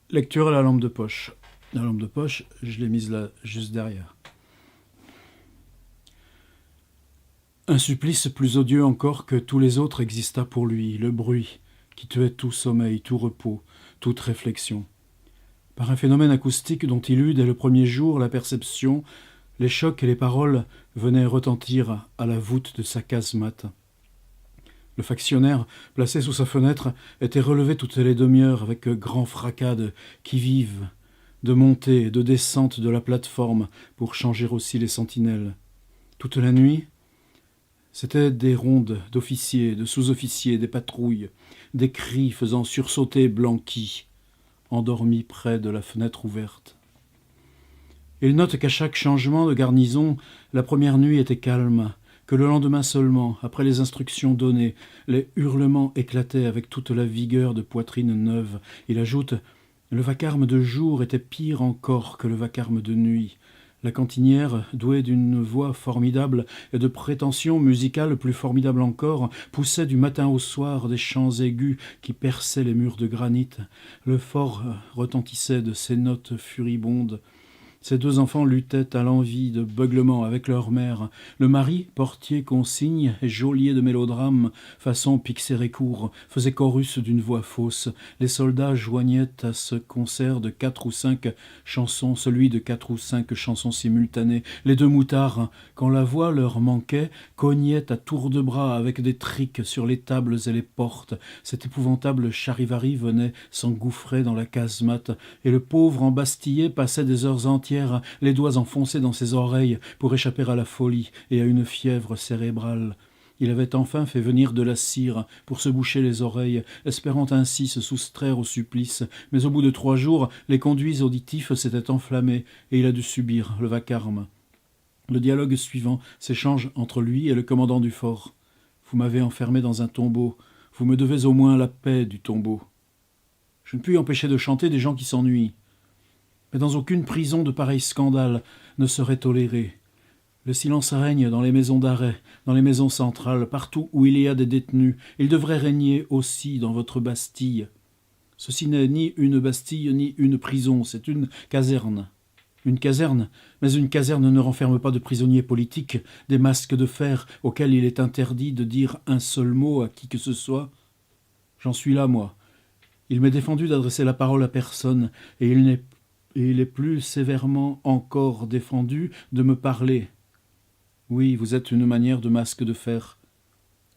Lecture à la lampe de poche. La lampe de poche, je l'ai mise là, juste derrière. Un supplice plus odieux encore que tous les autres exista pour lui, le bruit, qui tuait tout sommeil, tout repos, toute réflexion. Par un phénomène acoustique dont il eut dès le premier jour la perception, les chocs et les paroles venaient retentir à la voûte de sa casemate. Le factionnaire, placé sous sa fenêtre, était relevé toutes les demi-heures avec grand fracas de qui-vive, de montée et de descente de la plateforme pour changer aussi les sentinelles. Toute la nuit, c'était des rondes d'officiers, de sous-officiers, des patrouilles, des cris faisant sursauter Blanqui, endormi près de la fenêtre ouverte. Il note qu'à chaque changement de garnison, la première nuit était calme, que le lendemain seulement, après les instructions données, les hurlements éclataient avec toute la vigueur de poitrine neuve. Il ajoute « Le vacarme de jour était pire encore que le vacarme de nuit ». La cantinière, douée d'une voix formidable et de prétentions musicales plus formidables encore, poussait du matin au soir des chants aigus qui perçaient les murs de granit. Le fort retentissait de ses notes furibondes. Ces deux enfants luttaient à l'envi de beuglement avec leur mère. Le mari, portier consigne et geôlier de mélodrame, façon Pixérécourt, faisait chorus d'une voix fausse. Les soldats joignaient à ce concert de 4 ou 5 chansons, celui de 4 ou 5 chansons simultanées. Les deux moutards, quand la voix leur manquait, cognaient à tour de bras avec des triques sur les tables et les portes. Cet épouvantable charivari venait s'engouffrer dans la casemate, et le pauvre embastillé passait des heures entières, les doigts enfoncés dans ses oreilles pour échapper à la folie et à une fièvre cérébrale. Il avait enfin fait venir de la cire pour se boucher les oreilles, espérant ainsi se soustraire au supplice, mais au bout de 3 jours, les conduits auditifs s'étaient enflammés et il a dû subir le vacarme. Le dialogue suivant s'échange entre lui et le commandant du fort. « Vous m'avez enfermé dans un tombeau. Vous me devez au moins la paix du tombeau. Je ne puis empêcher de chanter des gens qui s'ennuient. Mais dans aucune prison de pareil scandale ne serait toléré. Le silence règne dans les maisons d'arrêt, dans les maisons centrales, partout où il y a des détenus. Il devrait régner aussi dans votre Bastille. Ceci n'est ni une Bastille ni une prison, c'est une caserne. Une caserne, mais une caserne ne renferme pas de prisonniers politiques, des masques de fer auxquels il est interdit de dire un seul mot à qui que ce soit. J'en suis là, moi. Il m'est défendu d'adresser la parole à personne, et il est plus sévèrement encore défendu de me parler. Oui, vous êtes une manière de masque de fer.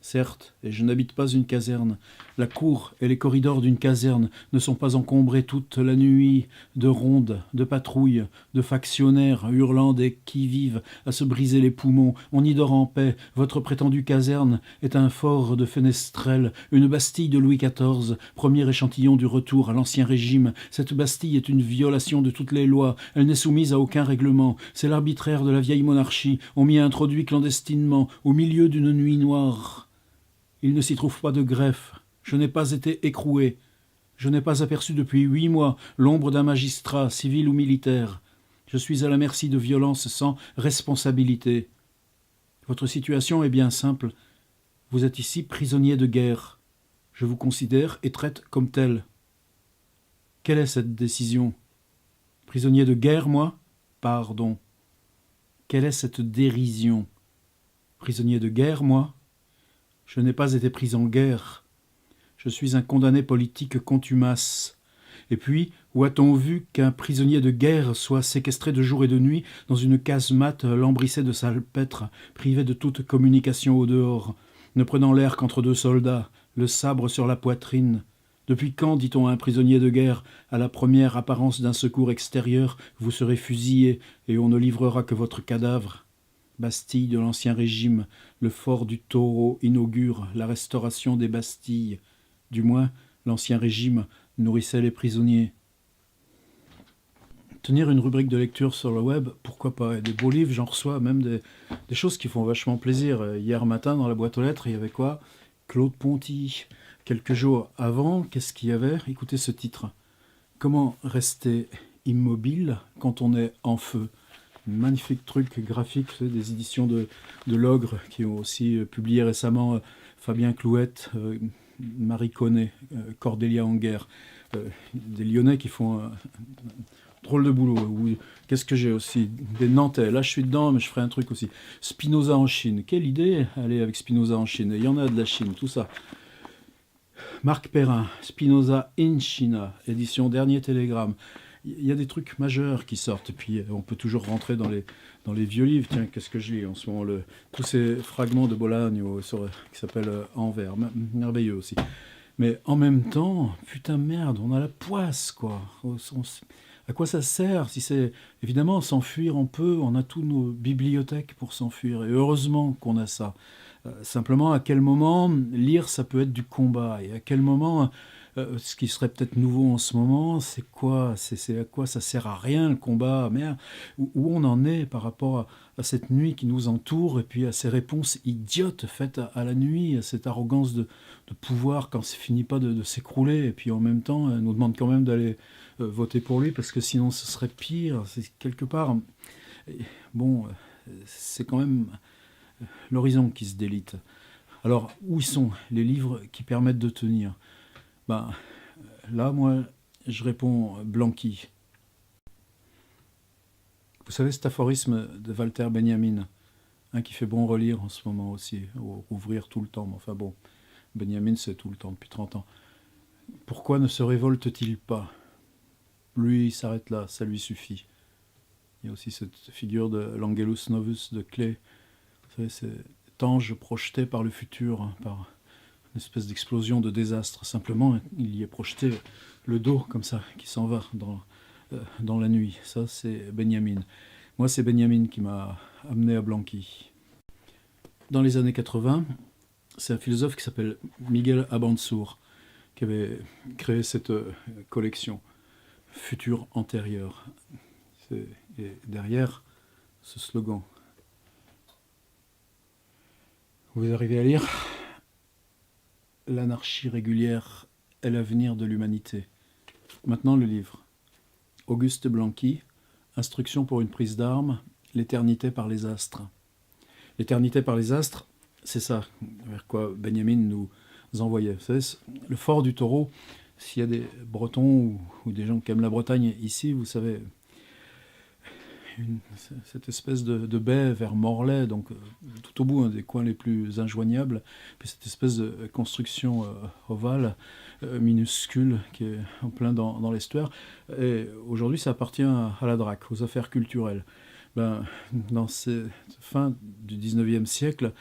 Certes, et je n'habite pas une caserne. La cour et les corridors d'une caserne ne sont pas encombrés toute la nuit de rondes, de patrouilles, de factionnaires hurlant des qui-vive à se briser les poumons. On y dort en paix. Votre prétendue caserne est un fort de Fenestrelle, une Bastille de Louis XIV, premier échantillon du retour à l'Ancien Régime. Cette Bastille est une violation de toutes les lois. Elle n'est soumise à aucun règlement. C'est l'arbitraire de la vieille monarchie. On m'y a introduit clandestinement, au milieu d'une nuit noire. Il ne s'y trouve pas de greffe. Je n'ai pas été écroué. Je n'ai pas aperçu depuis 8 mois l'ombre d'un magistrat, civil ou militaire. Je suis à la merci de violences sans responsabilité. Votre situation est bien simple. Vous êtes ici prisonnier de guerre. Je vous considère et traite comme tel. Quelle est cette décision? Prisonnier de guerre, moi? Pardon. Quelle est cette dérision? Prisonnier de guerre, moi? Je n'ai pas été pris en guerre. Je suis un condamné politique contumace. Et puis, où a-t-on vu qu'un prisonnier de guerre soit séquestré de jour et de nuit dans une casemate lambrissée de salpêtre, privé de toute communication au dehors, ne prenant l'air qu'entre 2 soldats, le sabre sur la poitrine? Depuis quand, dit-on à un prisonnier de guerre, à la première apparence d'un secours extérieur, vous serez fusillé et on ne livrera que votre cadavre? Bastille de l'Ancien Régime, le fort du Taureau inaugure la restauration des Bastilles. Du moins, l'Ancien Régime nourrissait les prisonniers. Tenir une rubrique de lecture sur le web, pourquoi pas? Et des beaux livres, j'en reçois même des choses qui font vachement plaisir. Hier matin, dans la boîte aux lettres, il y avait quoi? Claude Ponty. Quelques jours avant, qu'est-ce qu'il y avait? Écoutez ce titre. Comment rester immobile quand on est en feu? Magnifique truc graphique, des éditions de l'Ogre qui ont aussi publié récemment Fabien Clouette, Marie Connet, Cordélia en guerre. des Lyonnais qui font un drôle de boulot. Qu'est-ce que j'ai aussi? Des Nantais. Là, je suis dedans, mais je ferai un truc aussi. Spinoza en Chine. Quelle idée, aller avec Spinoza en Chine. Il y en a de la Chine, tout ça. Marc Perrin, Spinoza in China, édition Dernier Télégramme. Il y a des trucs majeurs qui sortent, et puis on peut toujours rentrer dans les vieux livres. Tiens, qu'est-ce que je lis en ce moment? Tous ces fragments de Bolaño qui s'appellent Envers, merveilleux aussi. Mais en même temps, putain merde, on a la poisse, quoi. À quoi ça sert? Si c'est évidemment s'enfuir, on peut, on a toutes nos bibliothèques pour s'enfuir, et heureusement qu'on a ça. Simplement, à quel moment lire, ça peut être du combat, et à quel moment, ce qui serait peut-être nouveau en ce moment, c'est quoi? C'est à quoi ça sert à rien le combat? Merde, où on en est par rapport à cette nuit qui nous entoure, et puis à ces réponses idiotes faites à la nuit, à cette arrogance de pouvoir quand ça finit pas de s'écrouler, et puis en même temps, elle nous demande quand même d'aller voter pour lui, parce que sinon ce serait pire. C'est quelque part, bon, c'est quand même l'horizon qui se délite. Alors, où sont les livres qui permettent de tenir? Ben, là, moi, je réponds Blanqui. Vous savez cet aphorisme de Walter Benjamin, qui fait bon relire en ce moment aussi, ou ouvrir tout le temps, mais enfin bon, Benjamin c'est tout le temps, depuis 30 ans. Pourquoi ne se révolte-t-il pas? Lui, il s'arrête là, ça lui suffit. Il y a aussi cette figure de l'Angelus Novus de Klee. Vous savez, cet ange projeté par le futur, par une espèce d'explosion de désastre. Simplement, il y est projeté le dos, comme ça, qui s'en va dans la nuit. Ça, c'est Benjamin. Moi, c'est Benjamin qui m'a amené à Blanqui. Dans les années 80, c'est un philosophe qui s'appelle Miguel Abanzour qui avait créé cette collection Futur antérieur. Et derrière ce slogan, vous arrivez à lire: l'anarchie régulière est l'avenir de l'humanité. Maintenant le livre. Auguste Blanqui, Instruction pour une prise d'armes, l'éternité par les astres. L'éternité par les astres, c'est ça vers quoi Benjamin nous envoyait. Vous savez, le fort du Taureau, s'il y a des Bretons ou des gens qui aiment la Bretagne ici, vous savez, cette espèce de baie vers Morlaix, donc tout au bout, des coins les plus injoignables, puis cette espèce de construction ovale, minuscule, qui est en plein dans l'estuaire. Et aujourd'hui, ça appartient à la DRAC, aux affaires culturelles. Dans cette fin du 19e siècle,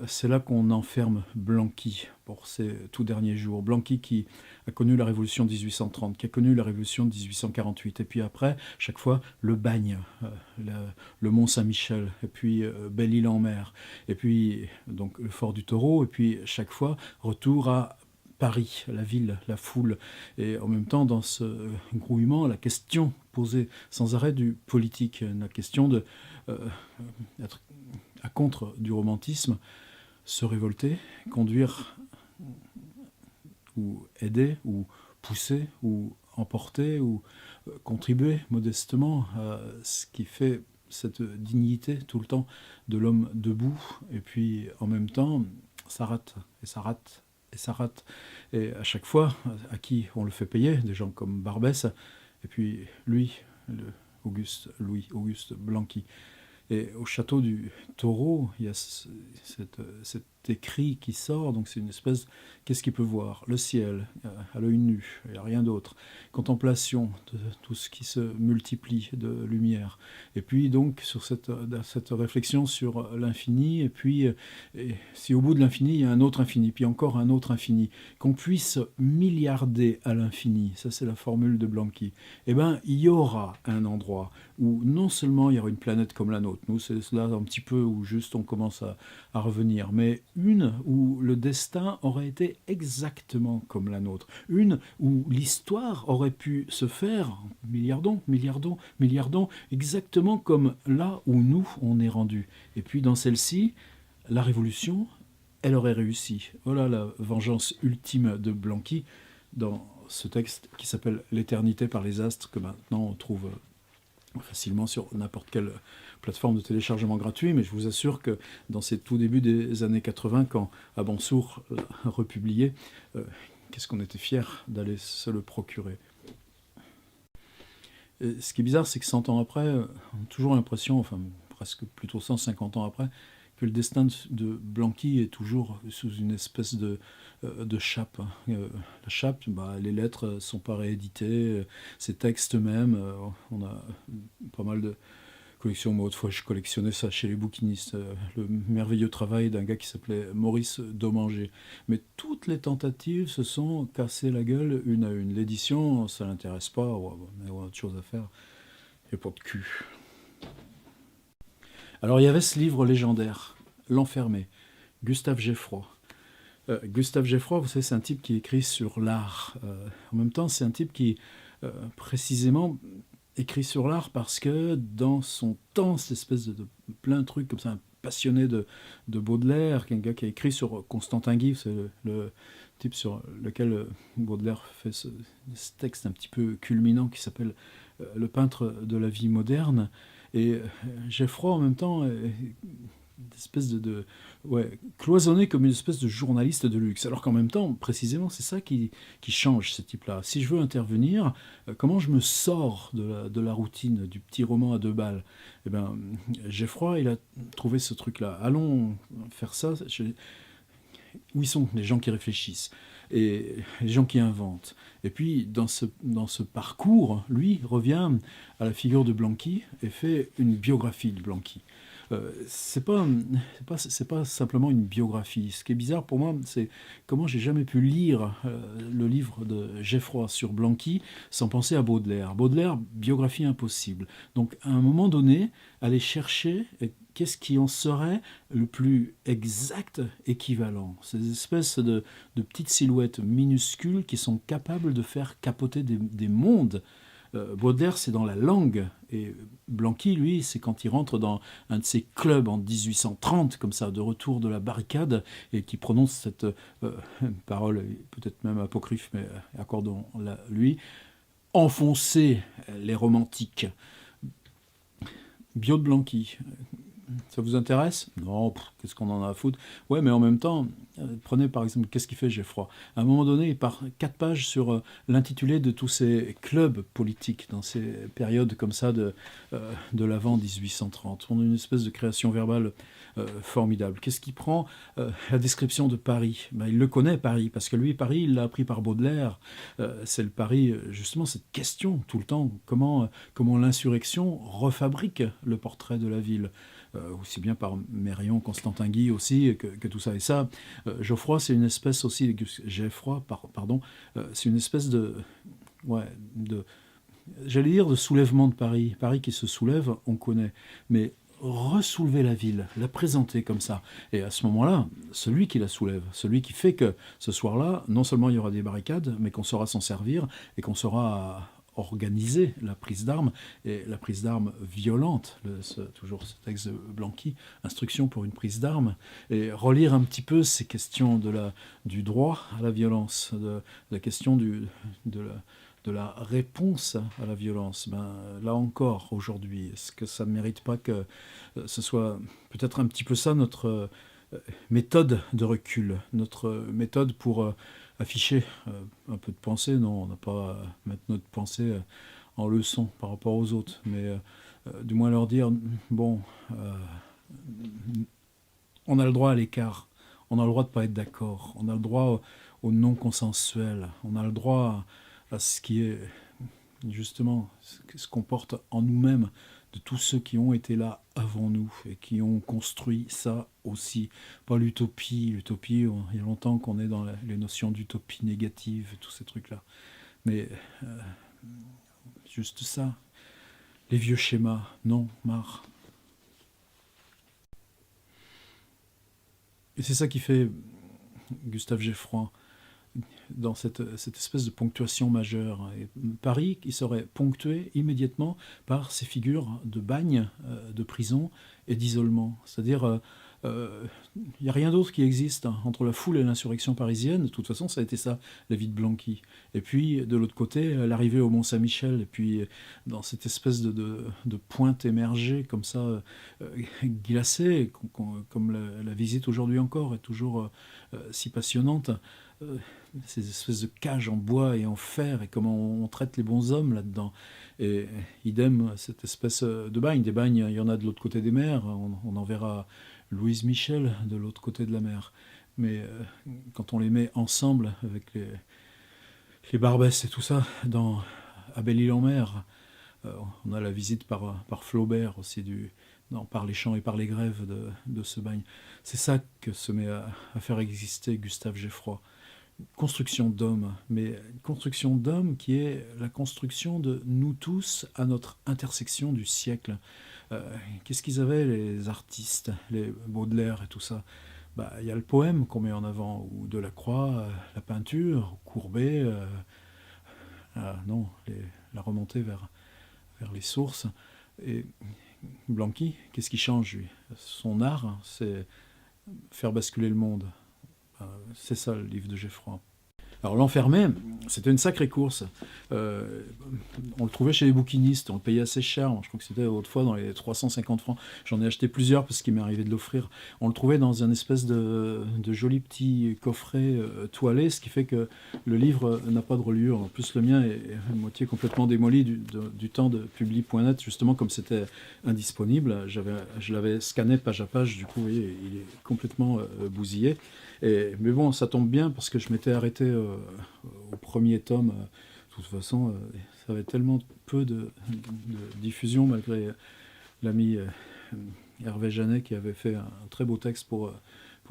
c'est là qu'on enferme Blanqui pour ses tout derniers jours. Blanqui qui a connu la Révolution de 1830, qui a connu la Révolution de 1848, et puis après, chaque fois, le Bagne, le Mont-Saint-Michel, et puis Belle-Île-en-Mer, et puis donc le Fort du Taureau, et puis chaque fois, retour à Paris, la ville, la foule, et en même temps, dans ce grouillement, la question posée sans arrêt du politique, la question de être à contre du romantisme, se révolter, conduire ou aider ou pousser ou emporter ou contribuer modestement à ce qui fait cette dignité tout le temps de l'homme debout, et puis en même temps ça rate et ça rate et ça rate, et à chaque fois à qui on le fait payer, des gens comme Barbès, et puis lui, Louis Auguste Blanqui. Et au château du Taureau, il y a cet écrit qui sort, donc c'est une espèce... Qu'est-ce qu'il peut voir? Le ciel, à l'œil nu, il n'y a rien d'autre. Contemplation de tout ce qui se multiplie de lumière. Et puis donc sur cette réflexion sur l'infini, et puis si au bout de l'infini, il y a un autre infini, puis encore un autre infini, qu'on puisse milliarder à l'infini, ça c'est la formule de Blanqui, eh bien il y aura un endroit où non seulement il y aura une planète comme la nôtre, nous c'est là un petit peu où juste on commence à revenir, mais une où le destin aurait été exactement comme la nôtre, une où l'histoire aurait pu se faire, milliardons, exactement comme là où nous on est rendu. Et puis dans celle-ci, la révolution, elle aurait réussi. Voilà la vengeance ultime de Blanqui dans ce texte qui s'appelle L'éternité par les astres, que maintenant on trouve facilement sur n'importe quelle plateforme de téléchargement gratuit, mais je vous assure que dans ces tout débuts des années 80, quand Abanzour a republié, qu'est-ce qu'on était fiers d'aller se le procurer. Et ce qui est bizarre, c'est que 100 ans après, on a toujours l'impression, enfin presque plutôt 150 ans après, que le destin de Blanqui est toujours sous une espèce de chape. La chape, les lettres ne sont pas rééditées, ces textes même, on a pas mal de collections. Moi, autrefois, je collectionnais ça chez les bouquinistes, le merveilleux travail d'un gars qui s'appelait Maurice Domanger. Mais toutes les tentatives se sont cassées la gueule une à une. L'édition, ça l'intéresse pas, on a autre chose à faire, il n'y a pas de cul. Alors il y avait ce livre légendaire, L'Enfermé, Gustave Geffroy. Gustave Geffroy, vous savez, c'est un type qui écrit sur l'art. En même temps, c'est un type qui, précisément, écrit sur l'art parce que dans son temps, cette espèce de plein de trucs comme ça, un passionné de Baudelaire, un gars qui a écrit sur Constantin Guy, c'est le type sur lequel Baudelaire fait ce texte un petit peu culminant qui s'appelle Le peintre de la vie moderne. Et Geffroy, en même temps, espèce cloisonné comme une espèce de journaliste de luxe. Alors qu'en même temps, précisément, c'est ça qui change, ce type-là. Si je veux intervenir, comment je me sors de la routine, du petit roman à 2 balles? Eh bien, Geffroy, il a trouvé ce truc-là. Allons faire ça. Où ils sont les gens qui réfléchissent et les gens qui inventent. Et puis, dans ce parcours, lui revient à la figure de Blanqui et fait une biographie de Blanqui. C'est pas simplement une biographie. Ce qui est bizarre pour moi, c'est comment j'ai jamais pu lire le livre de Geffroy sur Blanqui sans penser à Baudelaire. Baudelaire, biographie impossible. Donc, à un moment donné, aller chercher qu'est-ce qui en serait le plus exact équivalent. Ces espèces de petites silhouettes minuscules qui sont capables de faire capoter des mondes. Baudelaire, c'est dans la langue. Et Blanqui, lui, c'est quand il rentre dans un de ces clubs en 1830, comme ça, de retour de la barricade, et qui prononce cette parole, peut-être même apocryphe, mais accordons-la lui, enfoncer les romantiques. Bio de Blanqui. Ça vous intéresse? Non, qu'est-ce qu'on en a à foutre? Ouais, mais en même temps, prenez par exemple, qu'est-ce qu'il fait Geffroy? À un moment donné, il part 4 pages sur l'intitulé de tous ces clubs politiques dans ces périodes comme ça de l'avant 1830. On a une espèce de création verbale formidable. Qu'est-ce qu'il prend? La description de Paris. Il le connaît, Paris, parce que lui, Paris, il l'a appris par Baudelaire. C'est le Paris, justement, cette question tout le temps, comment l'insurrection refabrique le portrait de la ville. Aussi bien par Mérion, Constantin Guy aussi, que tout ça. Et ça, Geoffroy, c'est une espèce aussi, Geffroy, pardon, c'est une espèce j'allais dire de soulèvement de Paris. Paris qui se soulève, on connaît. Mais ressoulever la ville, la présenter comme ça. Et à ce moment-là, celui qui la soulève, celui qui fait que ce soir-là, non seulement il y aura des barricades, mais qu'on saura s'en servir et qu'on saura organiser la prise d'armes, et la prise d'armes violente, toujours ce texte de Blanqui, instruction pour une prise d'armes, et relire un petit peu ces questions du droit à la violence, de la question de la réponse à la violence. Là encore, aujourd'hui, est-ce que ça ne mérite pas que ce soit peut-être un petit peu ça notre méthode de recul, notre méthode pour afficher un peu de pensée? Non, on n'a pas à mettre notre pensée en leçon par rapport aux autres, mais du moins leur dire, bon, on a le droit à l'écart, on a le droit de ne pas être d'accord, on a le droit au non consensuel, on a le droit à ce qui est justement ce qu'on porte en nous-mêmes, de tous ceux qui ont été là avant nous et qui ont construit ça aussi. Pas l'utopie. L'utopie, il y a longtemps qu'on est dans les notions d'utopie négative, tous ces trucs-là. Mais juste ça. Les vieux schémas, non, marre. Et c'est ça qui fait Gustave Geffroy dans cette espèce de ponctuation majeure. Et Paris qui serait ponctué immédiatement par ces figures de bagne, de prison et d'isolement. C'est-à-dire, il n'y a rien d'autre qui existe entre la foule et l'insurrection parisienne. De toute façon, ça a été ça, la vie de Blanqui. Et puis, de l'autre côté, l'arrivée au Mont-Saint-Michel. Et puis, dans cette espèce de pointe émergée, comme ça, glacée, comme la visite aujourd'hui encore est toujours si passionnante. euh, ces espèces de cages en bois et en fer, et comment on traite les bons hommes là-dedans. Et idem, cette espèce de bagne. Des bagnes, il y en a de l'autre côté des mers. On en verra Louise Michel de l'autre côté de la mer. Mais quand on les met ensemble avec les Barbès et tout ça, à Belle-Île-en-Mer, on a la visite par Flaubert aussi, par les chants et par les grèves de ce bagne. C'est ça que se met à faire exister Gustave Geffroy. Construction d'homme, mais une construction d'homme qui est la construction de nous tous à notre intersection du siècle. Qu'est-ce qu'ils avaient, les artistes, les Baudelaire et tout ça? Il y a le poème qu'on met en avant, ou Delacroix, la peinture, Courbet, non, la remontée vers les sources. Et Blanqui, qu'est-ce qui change, lui? Son art, c'est faire basculer le monde. C'est ça le livre de Geffroy. Alors l'enfermé, c'était une sacrée course. On le trouvait chez les bouquinistes, on le payait assez cher. Je crois que c'était autrefois dans les 350 francs. J'en ai acheté plusieurs parce qu'il m'est arrivé de l'offrir. On le trouvait dans un espèce de joli petit coffret toilé, ce qui fait que le livre n'a pas de reliure. En plus, le mien est à moitié complètement démoli du temps de Publi.net, justement comme c'était indisponible. Je l'avais scanné page à page, du coup, vous voyez, il est complètement bousillé. Mais bon, ça tombe bien parce que je m'étais arrêté au premier tome. De toute façon, ça avait tellement peu de diffusion, malgré l'ami Hervé Janet qui avait fait un très beau texte pour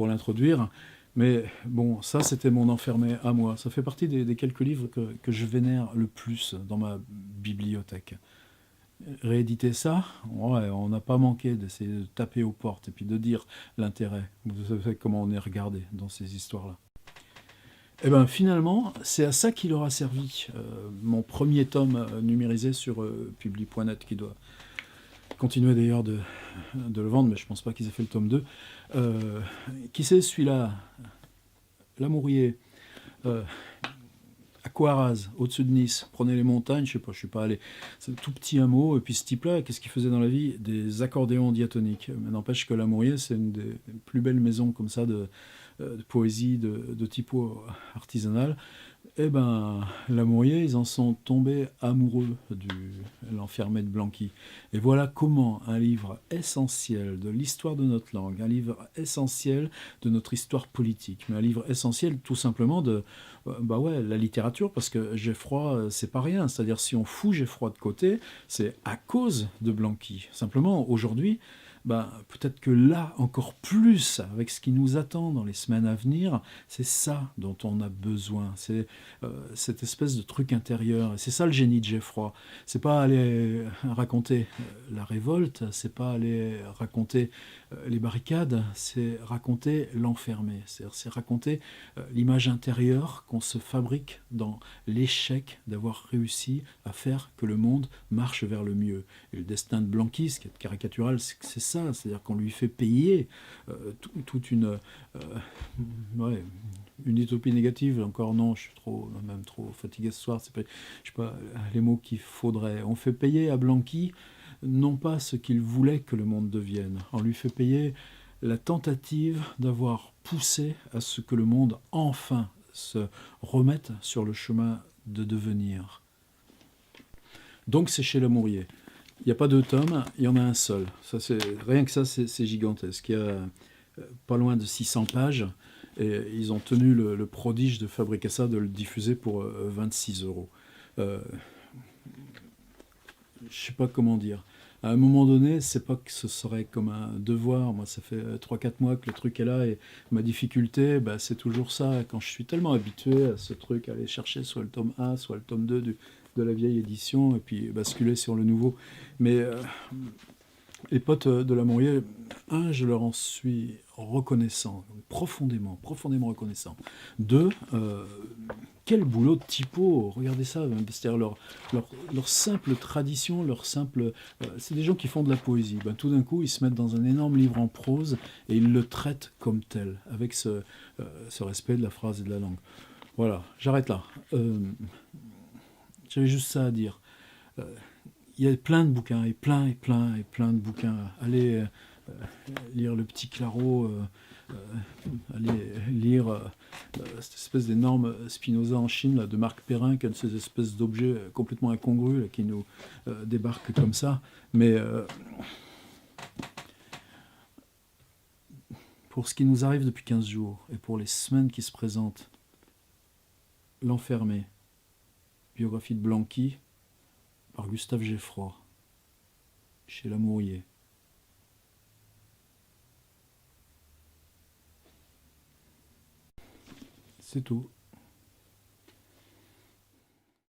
l'introduire. Mais bon, ça c'était mon enfermé à moi. Ça fait partie des quelques livres que je vénère le plus dans ma bibliothèque. Rééditer ça, ouais, on n'a pas manqué d'essayer de taper aux portes et puis de dire l'intérêt. Vous savez comment on est regardé dans ces histoires-là. Et bien finalement, c'est à ça qu'il aura servi mon premier tome numérisé sur Publi.net, qui doit continuer d'ailleurs de le vendre, mais je pense pas qu'ils aient fait le tome 2. Qui c'est celui-là? Lamourier. À Coiraz, au-dessus de Nice, prenez les montagnes, je sais pas, je suis pas allé. C'est un tout petit hameau, et puis ce type-là, qu'est-ce qu'il faisait dans la vie? Des accordéons diatoniques. Mais n'empêche que Lamourier, c'est une des plus belles maisons comme ça de poésie, de typo artisanal. Eh ben, Lamourier, ils en sont tombés amoureux de l'enfermé de Blanqui. Et voilà comment un livre essentiel de l'histoire de notre langue, un livre essentiel de notre histoire politique, mais un livre essentiel tout simplement de la littérature, parce que Geffroy, c'est pas rien. C'est-à-dire, si on fout Geffroy de côté, c'est à cause de Blanqui. Simplement, aujourd'hui, peut-être que là, encore plus, avec ce qui nous attend dans les semaines à venir, c'est ça dont on a besoin. C'est cette espèce de truc intérieur. Et c'est ça le génie de Geffroy. C'est pas aller raconter la révolte, c'est pas aller raconter les barricades, c'est raconter l'enfermé. C'est raconter l'image intérieure qu'on se fabrique dans l'échec d'avoir réussi à faire que le monde marche vers le mieux. Et le destin de Blanqui, ce qui est caricatural, c'est ça, c'est-à-dire qu'on lui fait payer toute une utopie négative. Encore non, je suis trop fatigué ce soir, je sais pas les mots qu'il faudrait. On fait payer à Blanqui non pas ce qu'il voulait que le monde devienne, on lui fait payer la tentative d'avoir poussé à ce que le monde enfin se remette sur le chemin de devenir. Donc c'est chez Lamourier. Il n'y a pas 2 tomes, il y en a un seul. Rien que ça, c'est gigantesque. Il y a pas loin de 600 pages, et ils ont tenu le prodige de fabriquer ça, de le diffuser pour 26 €. Je sais pas comment dire. À un moment donné, c'est pas que ce serait comme un devoir. Moi, ça fait 3-4 mois que le truc est là, et ma difficulté, c'est toujours ça. Quand je suis tellement habitué à ce truc, à aller chercher soit le tome 1, soit le tome 2 de la vieille édition, et puis basculer sur le nouveau. Mais les potes de Lamourier, je leur en suis reconnaissant, profondément reconnaissant. 2, quel boulot de typo, regardez ça, c'est-à-dire leur simple tradition, c'est des gens qui font de la poésie. Tout d'un coup, ils se mettent dans un énorme livre en prose, et ils le traitent comme tel, avec ce respect de la phrase et de la langue. Voilà, j'arrête là. J'avais juste ça à dire. Il y a plein de bouquins, et plein de bouquins. Allez lire Le Petit Claro, aller lire cette espèce d'énorme Spinoza en Chine là, de Marc Perrin, qui a ces espèces d'objets complètement incongrus là, qui nous débarquent comme ça. Mais pour ce qui nous arrive depuis 15 jours et pour les semaines qui se présentent, L'Enfermé, biographie de Blanqui, par Gustave Geffroy, chez Lamourier. C'est tout.